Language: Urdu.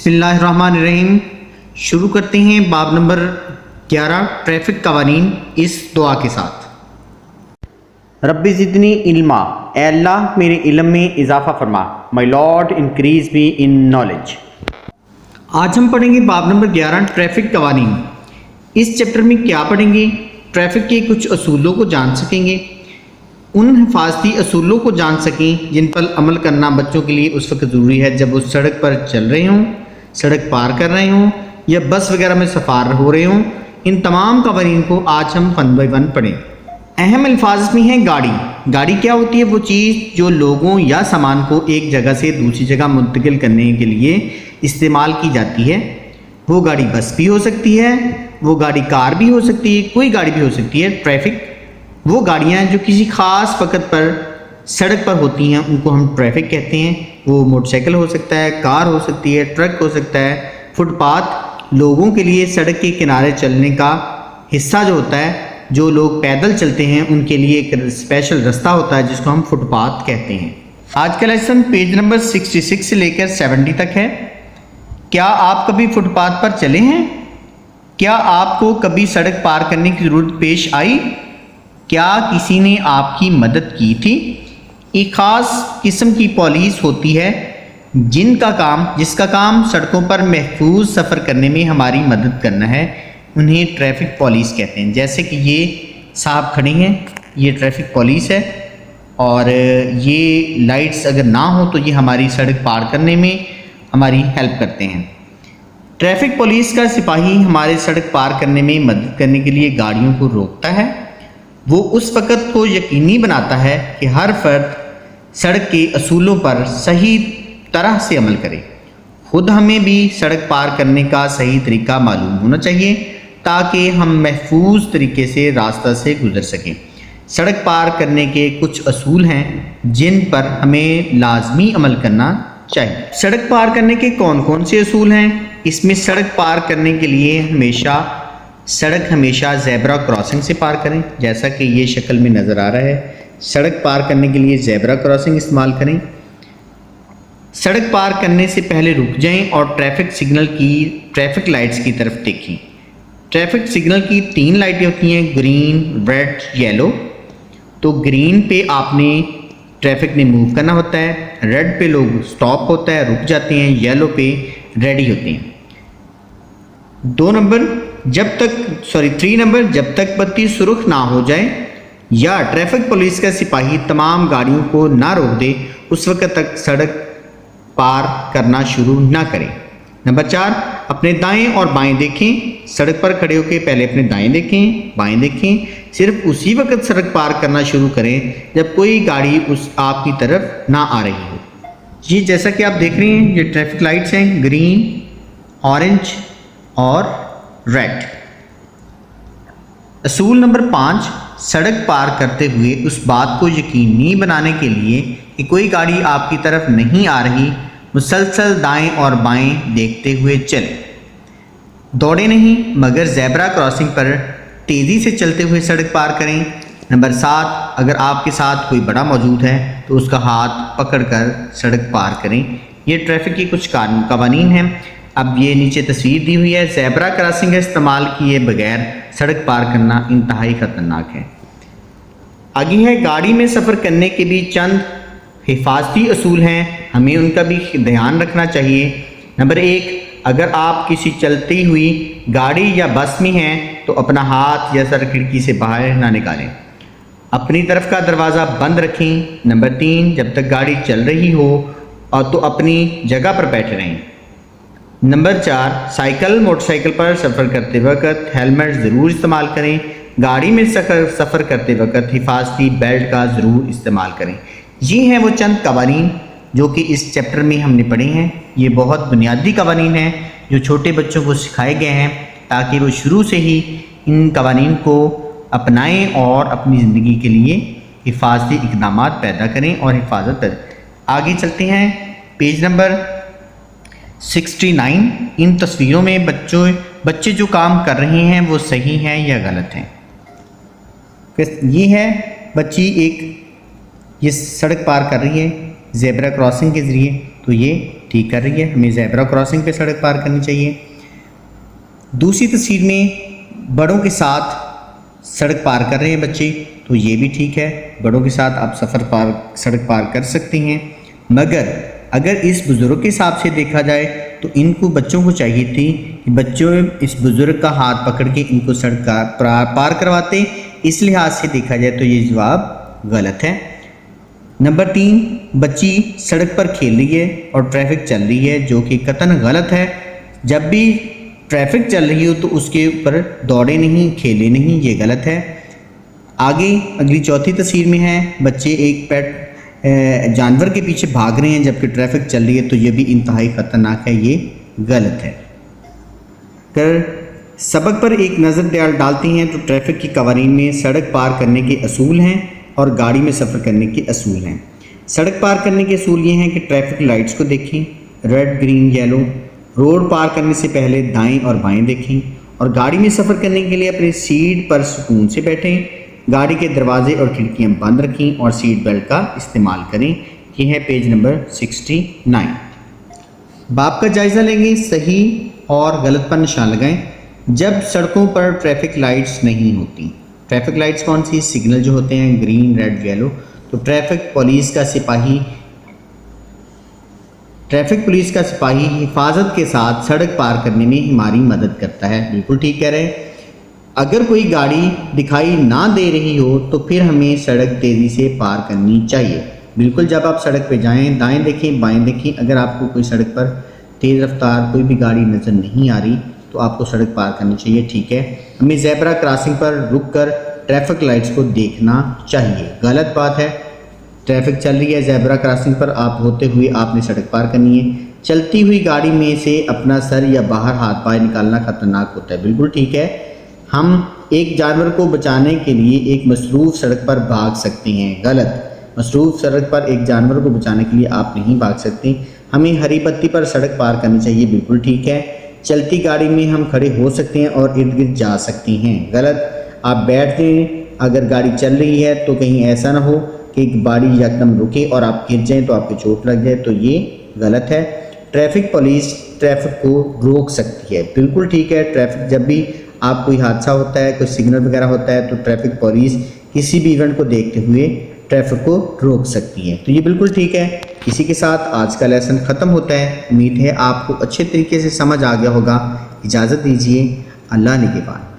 بسم اللہ الرحمن الرحیم۔ شروع کرتے ہیں باب نمبر 11 ٹریفک قوانین اس دعا کے ساتھ۔ رب زدنی علما، اے اللہ میرے علم میں اضافہ فرما۔ My Lord increase me in knowledge. آج ہم پڑھیں گے باب نمبر 11 ٹریفک قوانین۔ اس چیپٹر میں کیا پڑھیں گے؟ ٹریفک کے کچھ اصولوں کو جان سکیں گے، ان حفاظتی اصولوں کو جان سکیں جن پر عمل کرنا بچوں کے لیے اس وقت ضروری ہے جب وہ سڑک پر چل رہے ہوں، سڑک پار کر رہے ہوں یا بس وغیرہ میں سفر ہو رہے ہوں۔ ان تمام قوانین کو آج ہم ون بائی ون پڑھیں۔ اہم الفاظ میں ہیں گاڑی۔ گاڑی کیا ہوتی ہے؟ وہ چیز جو لوگوں یا سامان کو ایک جگہ سے دوسری جگہ منتقل کرنے کے لیے استعمال کی جاتی ہے۔ وہ گاڑی بس بھی ہو سکتی ہے، وہ گاڑی کار بھی ہو سکتی ہے، کوئی گاڑی بھی ہو سکتی ہے۔ ٹریفک وہ گاڑیاں جو کسی خاص وقت پر سڑک پر ہوتی ہیں ان کو ہم ٹریفک کہتے ہیں۔ وہ موٹر سائیکل ہو سکتا ہے، کار ہو سکتی ہے، ٹرک ہو سکتا ہے۔ فٹ پاتھ لوگوں کے لیے سڑک کے کنارے چلنے کا حصہ جو ہوتا ہے، جو لوگ پیدل چلتے ہیں ان کے لیے ایک اسپیشل رستہ ہوتا ہے جس کو ہم فٹ پاتھ کہتے ہیں۔ آج کا لیسن پیج نمبر 66 سے لے کر 70 تک ہے۔ کیا آپ کبھی فٹ پاتھ پر چلے ہیں؟ کیا آپ کو کبھی سڑک پار کرنے کی ضرورت پیش آئی؟ کیا کسی نے آپ کی مدد کی تھی؟ ایک خاص قسم کی پولیس ہوتی ہے جس کا کام سڑکوں پر محفوظ سفر کرنے میں ہماری مدد کرنا ہے، انہیں ٹریفک پولیس کہتے ہیں۔ جیسے کہ یہ صاحب کھڑے ہیں، یہ ٹریفک پولیس ہے، اور یہ لائٹس اگر نہ ہوں تو یہ ہماری سڑک پار کرنے میں ہماری ہیلپ کرتے ہیں۔ ٹریفک پولیس کا سپاہی ہمارے سڑک پار کرنے میں مدد کرنے کے لیے گاڑیوں کو روکتا ہے۔ وہ اس وقت کو یقینی بناتا ہے کہ ہر فرد سڑک کے اصولوں پر صحیح طرح سے عمل کرے۔ خود ہمیں بھی سڑک پار کرنے کا صحیح طریقہ معلوم ہونا چاہیے تاکہ ہم محفوظ طریقے سے راستہ سے گزر سکیں۔ سڑک پار کرنے کے کچھ اصول ہیں جن پر ہمیں لازمی عمل کرنا چاہیے۔ سڑک پار کرنے کے کون کون سے اصول ہیں؟ اس میں سڑک پار کرنے کے لیے سڑک ہمیشہ زیبرا کراسنگ سے پار کریں، جیسا کہ یہ شکل میں نظر آ رہا ہے۔ سڑک پار کرنے کے لیے زیبرا کراسنگ استعمال کریں۔ سڑک پار کرنے سے پہلے رک جائیں اور ٹریفک لائٹس کی طرف دیکھیں۔ ٹریفک سگنل کی 3 لائٹیں ہوتی ہیں، گرین، ریڈ، یلو۔ تو گرین پہ آپ نے ٹریفک نے موو کرنا ہوتا ہے، ریڈ پہ لوگ سٹاپ ہوتا ہے، رک جاتے ہیں، یلو پہ ریڈی ہوتے ہیں۔ 3 نمبر جب تک بتی سرخ نہ ہو جائے یا ٹریفک پولیس کا سپاہی تمام گاڑیوں کو نہ روک دے اس وقت تک سڑک پار کرنا شروع نہ کریں۔ نمبر 4 اپنے دائیں اور بائیں دیکھیں۔ سڑک پر کھڑے ہو کے پہلے اپنے دائیں دیکھیں، بائیں دیکھیں۔ صرف اسی وقت سڑک پار کرنا شروع کریں جب کوئی گاڑی آپ کی طرف نہ آ رہی ہو۔ یہ جیسا کہ آپ دیکھ رہے ہیں یہ ٹریفک لائٹس ہیں، گرین، اورنج اور ریڈ۔ اصول نمبر 5 سڑک پار کرتے ہوئے اس بات کو یقینی بنانے کے لیے کہ کوئی گاڑی آپ کی طرف نہیں آ رہی، مسلسل دائیں اور بائیں دیکھتے ہوئے چلیں۔ دوڑے نہیں مگر زیبرا کراسنگ پر تیزی سے چلتے ہوئے سڑک پار کریں۔ نمبر 7 اگر آپ کے ساتھ کوئی بڑا موجود ہے تو اس کا ہاتھ پکڑ کر سڑک پار کریں۔ یہ ٹریفک کی کچھ قوانین ہیں۔ اب یہ نیچے تصویر دی ہوئی ہے۔ زیبرا کراسنگ کا استعمال کیے بغیر سڑک پار کرنا انتہائی خطرناک ہے۔ آگے ہے گاڑی میں سفر کرنے کے بھی چند حفاظتی اصول ہیں، ہمیں ان کا بھی دھیان رکھنا چاہیے۔ نمبر 1 اگر آپ کسی چلتی ہوئی گاڑی یا بس میں ہیں تو اپنا ہاتھ یا سر کھڑکی سے باہر نہ نکالیں، اپنی طرف کا دروازہ بند رکھیں۔ نمبر 3 جب تک گاڑی چل رہی ہو اور تو اپنی جگہ پر بیٹھے رہیں۔ نمبر 4 سائیکل، موٹر سائیکل پر سفر کرتے وقت ہیلمٹ ضرور استعمال کریں۔ گاڑی میں سفر کرتے وقت حفاظتی بیلٹ کا ضرور استعمال کریں۔ یہ ہیں وہ چند قوانین جو کہ اس چیپٹر میں ہم نے پڑھے ہیں۔ یہ بہت بنیادی قوانین ہیں جو چھوٹے بچوں کو سکھائے گئے ہیں تاکہ وہ شروع سے ہی ان قوانین کو اپنائیں اور اپنی زندگی کے لیے حفاظتی اقدامات پیدا کریں اور حفاظت۔ آگے چلتے ہیں پیج نمبر 69۔ ان تصویروں میں بچے جو کام کر رہے ہیں وہ صحیح ہیں یا غلط ہیں؟ یہ ہے بچی یہ سڑک پار کر رہی ہے زیبرا کراسنگ کے ذریعے، تو یہ ٹھیک کر رہی ہے. ہمیں زیبرا کراسنگ پہ سڑک پار کرنی چاہیے. دوسری تصویر میں بڑوں کے ساتھ سڑک پار کر رہے ہیں بچے، تو یہ بھی ٹھیک ہے، بڑوں کے ساتھ آپ سڑک پار کر سکتے ہیں. مگر اگر اس بزرگ کے حساب سے دیکھا جائے تو ان کو بچوں کو چاہیے تھی کہ بچوں اس بزرگ کا ہاتھ پکڑ کے ان کو سڑک پار کرواتے. اس لحاظ سے دیکھا جائے تو یہ جواب غلط ہے. نمبر 3، بچی سڑک پر کھیل رہی ہے اور ٹریفک چل رہی ہے، جو کہ قطعاً غلط ہے. جب بھی ٹریفک چل رہی ہو تو اس کے اوپر دوڑے نہیں، کھیلے نہیں، یہ غلط ہے. آگے اگلی چوتھی تصویر میں ہے بچے ایک پیٹ جانور کے پیچھے بھاگ رہے ہیں جبکہ ٹریفک چل رہی ہے، تو یہ بھی انتہائی خطرناک ہے، یہ غلط ہے. پھر سبق پر ایک نظر ڈالتے ہیں تو ٹریفک کی قوانین میں سڑک پار کرنے کے اصول ہیں اور گاڑی میں سفر کرنے کے اصول ہیں. سڑک پار کرنے کے اصول یہ ہیں کہ ٹریفک لائٹس کو دیکھیں، ریڈ، گرین، یلو. روڈ پار کرنے سے پہلے دائیں اور بائیں دیکھیں، اور گاڑی میں سفر کرنے کے لیے اپنی سیٹ پر سکون سے بیٹھیں. گاڑی کے دروازے اور کھڑکیاں بند رکھیں اور سیٹ بیلٹ کا استعمال کریں. یہ ہے پیج نمبر 69. باب کا جائزہ لیں گے. صحیح اور غلط پر نشان لگائیں. جب سڑکوں پر ٹریفک لائٹس نہیں ہوتی، ٹریفک لائٹس کون سی؟ سگنل جو ہوتے ہیں گرین، ریڈ، یلو، تو ٹریفک پولیس کا سپاہی حفاظت کے ساتھ سڑک پار کرنے میں ہماری مدد کرتا ہے. بالکل ٹھیک کہہ رہے ہیں. اگر کوئی گاڑی دکھائی نہ دے رہی ہو تو پھر ہمیں سڑک تیزی سے پار کرنی چاہیے. بالکل جب آپ سڑک پہ جائیں دائیں دیکھیں، بائیں دیکھیں. اگر آپ کو کوئی سڑک پر تیز رفتار کوئی بھی گاڑی نظر نہیں آ رہی تو آپ کو سڑک پار کرنی چاہیے. ٹھیک ہے. ہمیں زیبرا کراسنگ پر رک کر ٹریفک لائٹس کو دیکھنا چاہیے. غلط بات ہے. ٹریفک چل رہی ہے، زیبرا کراسنگ پر آپ ہوتے ہوئے آپ نے سڑک پار کرنی ہے. چلتی ہوئی گاڑی میں سے اپنا سر یا باہر ہاتھ پائے نکالنا خطرناک ہوتا ہے. بالکل ٹھیک ہے. ہم ایک جانور کو بچانے کے لیے ایک مصروف سڑک پر بھاگ سکتے ہیں. غلط. مصروف سڑک پر ایک جانور کو بچانے کے لیے آپ نہیں بھاگ سکتے. ہمیں ہری بتی پر سڑک پار کرنی چاہیے. بالکل ٹھیک ہے. چلتی گاڑی میں ہم کھڑے ہو سکتے ہیں اور ارد گرد جا سکتے ہیں. غلط. آپ بیٹھ جائیں اگر گاڑی چل رہی ہے تو کہیں ایسا نہ ہو کہ گاڑی یکدم رکے اور آپ گر جائیں تو آپ کو چوٹ لگ جائے، تو یہ غلط ہے. ٹریفک پولیس ٹریفک کو روک سکتی ہے. بالکل ٹھیک ہے. ٹریفک جب بھی آپ کوئی حادثہ ہوتا ہے، کوئی سگنل وغیرہ ہوتا ہے تو ٹریفک پولیس کسی بھی ایونٹ کو دیکھتے ہوئے ٹریفک کو روک سکتی ہے. تو یہ بالکل ٹھیک ہے. اسی کے ساتھ آج کا لیسن ختم ہوتا ہے. امید ہے آپ کو اچھے طریقے سے سمجھ آ گیا ہوگا. اجازت دیجیے. اللہ نگہبان.